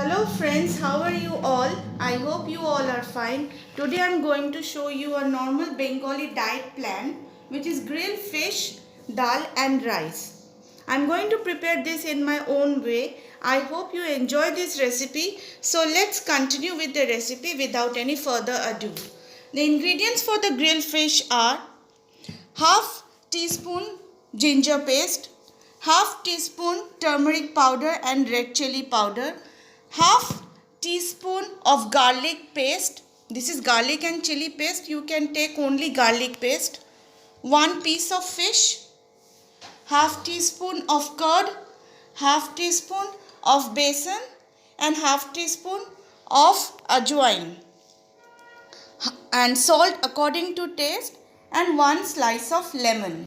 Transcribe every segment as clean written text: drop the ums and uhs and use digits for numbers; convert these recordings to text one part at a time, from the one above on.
Hello friends, how are you all? I hope you all are fine. Today I am going to show you a normal Bengali diet plan, which is grilled fish, dal and rice. I am going to prepare this in my own way. I hope you enjoy this recipe. So let's continue with the recipe without any further ado. The ingredients for the grilled fish are half teaspoon ginger paste, half teaspoon turmeric powder and red chili powder, half teaspoon of garlic paste. This is garlic and chili paste. You can take only garlic paste. 1 piece of fish, half teaspoon of curd, half teaspoon of besan and half teaspoon of ajwain, and salt according to taste, and 1 slice of lemon.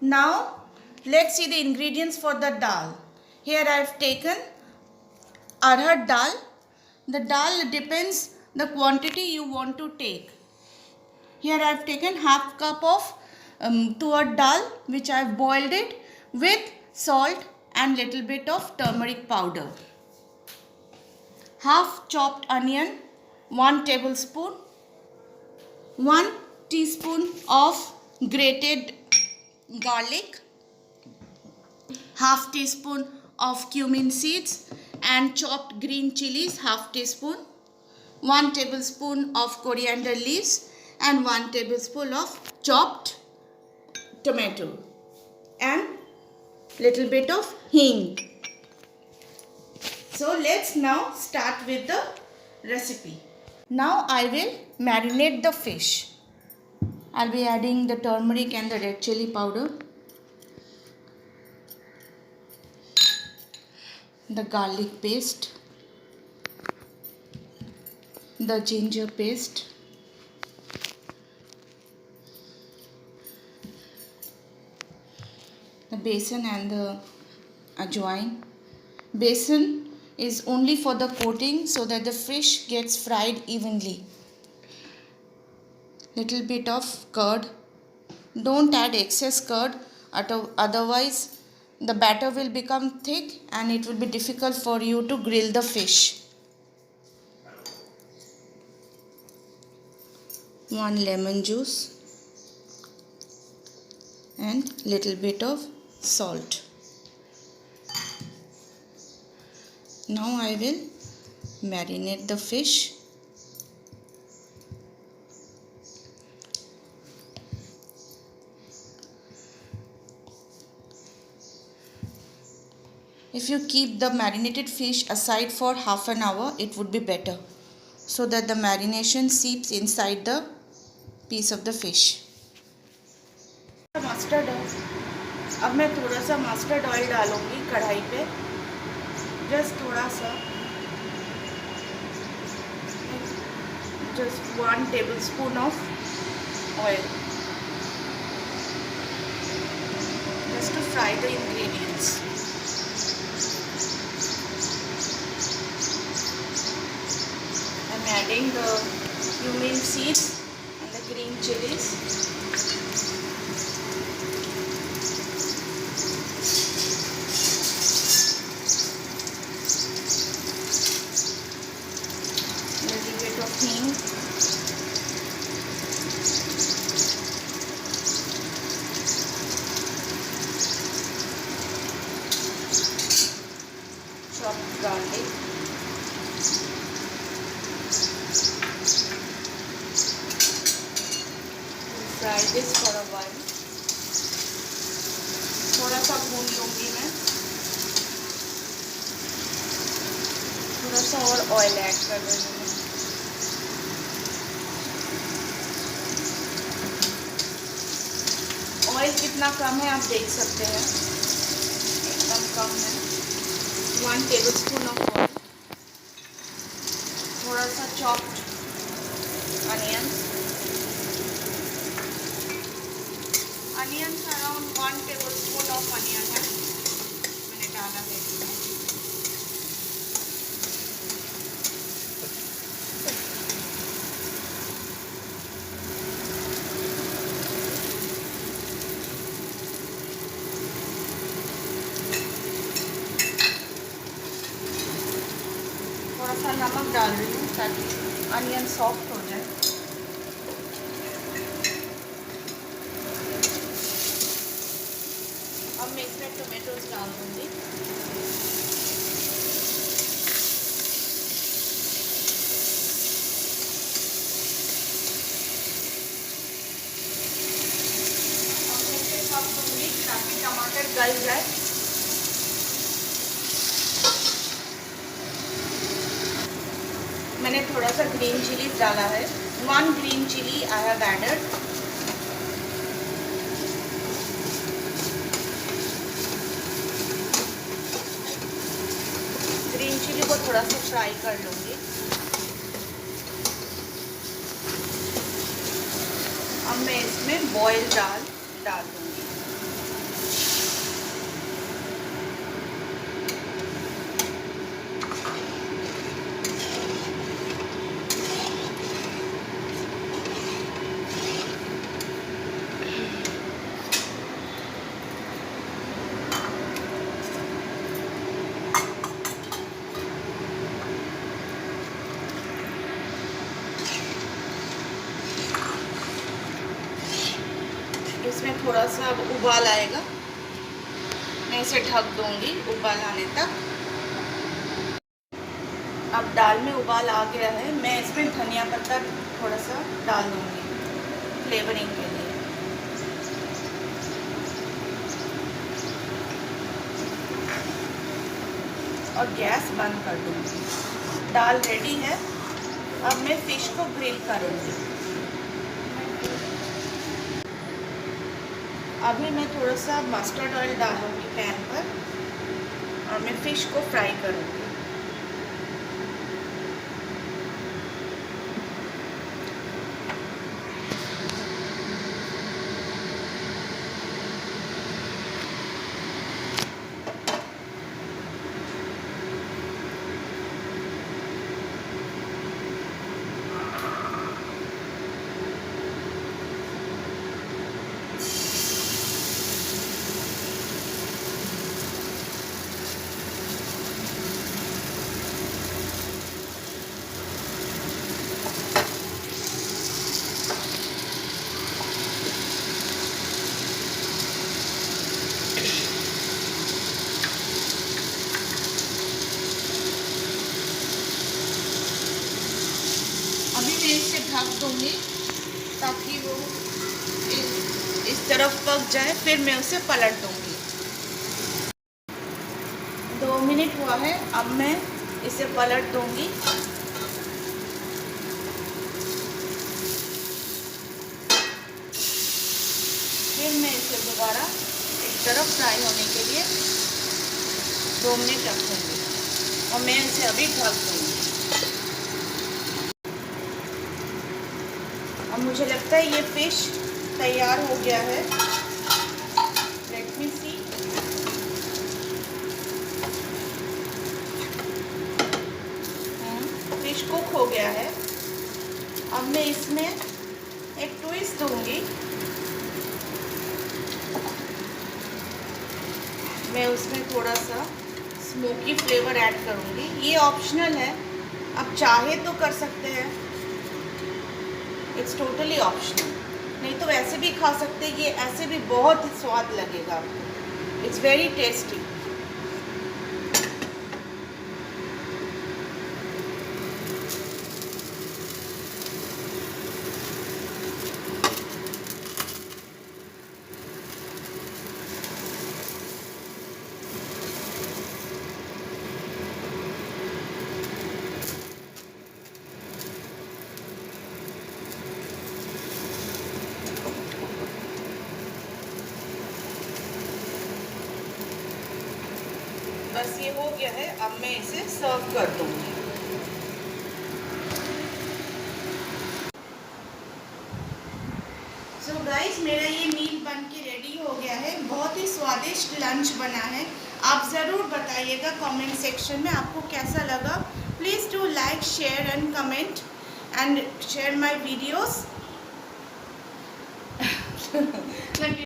Now let's see the ingredients for the dal. Here I have taken arhar dal. The dal depends the quantity you want to take. Here I have taken half cup of tur dal, which I have boiled it with salt and little bit of turmeric powder. Half chopped onion, 1 tablespoon, 1 teaspoon of grated garlic, half teaspoon of cumin seeds and chopped green chilies, half teaspoon, 1 tablespoon of coriander leaves and 1 tablespoon of chopped tomato and little bit of hing. So let's now start with the recipe. Now I will marinate the fish. I'll be adding the turmeric and the red chili powder, the garlic paste, the ginger paste, the besan and the ajwain. Besan is only for the coating so that the fish gets fried evenly. Little bit of curd. Don't add excess curd, otherwise the batter will become thick and it will be difficult for you to grill the fish. 1 lemon juice and little bit of salt. Now I will marinate the fish. If you keep the marinated fish aside for half an hour, it would be better, so that the marination seeps inside the piece of the fish. Mustard अब मैं थोड़ा सा mustard oil डालूंगी कढ़ाई पे, just थोड़ा सा, just 1 tablespoon of oil, just to fry the ingredients. I'm adding the cumin seeds and the green chilies. Little bit of hing. Chopped garlic. Fry this for a while. थोड़ा सा भून लूँगी मैं, थोड़ा सा और ऑयल ऐड कर देंगे। ऑयल कितना कम है आप देख सकते हैं, एकदम कम है। 1 tablespoon of oil, थोड़ा सा chopped onions, around 1 tablespoon of onion है, मैंने डाला है इसमें। थोड़ा सा नमक डाल रही हूँ ताकि अनियन सॉफ्ट हो जाए। अब मैं इसमें टोमेटोज डाल दूँगी। अब मैं इसे पक दूँगी ताकि टमाटर गल जाए। मैंने थोड़ा सा ग्रीन चिली डाला है। 1 green chilli I have added. Green chilli को थोड़ा सा फ्राई कर लूँगी। अब मैं इसमें बॉयल दाल डाल दूँगी। इसमें थोड़ा सा अब उबाल आएगा, मैं इसे ढक दूंगी उबाल आने तक। अब दाल में उबाल आ गया है, मैं इसमें धनिया पत्ता थोड़ा सा डाल दूंगी फ्लेवरिंग के लिए। और गैस बंद कर दूंगी। दाल रेडी है। अब मैं फिश को ग्रिल करूंगी। अभी मैं थोड़ा सा मस्टर्ड ऑयल डालूंगी पैन पर और मैं फ़िश को फ्राई करूंगी। अभी मैं इसे ढक दूंगी ताकि वो इस तरफ पक जाए, फिर मैं उसे पलट दूंगी। 2 मिनट हुआ है, अब मैं इसे पलट दूंगी। फिर मैं इसे दोबारा एक तरफ फ्राई होने के लिए 2 मिनट रखूंगी और मैं इसे अभी ढक दूंगी। अब मुझे लगता है ये फिश तैयार हो गया है। लेट मी सी। फिश कुक हो गया है। अब मैं इसमें एक ट्विस्ट दूंगी। मैं उसमें थोड़ा सा स्मोकी फ्लेवर ऐड करूंगी। ये ऑप्शनल है, आप चाहे तो कर सकते हैं, इट्स टोटली ऑप्शनल। नहीं तो ऐसे भी खा सकते हैं, ये ऐसे भी बहुत स्वाद लगेगा आपको। It's very tasty. बस ये हो गया है, अब मैं इसे सर्व कर दूंगी। सो गाइस, मेरा ये मील बन के रेडी हो गया है। बहुत ही स्वादिष्ट लंच बना है। आप ज़रूर बताइएगा कमेंट सेक्शन में आपको कैसा लगा। Please do like, share and comment and share my videos.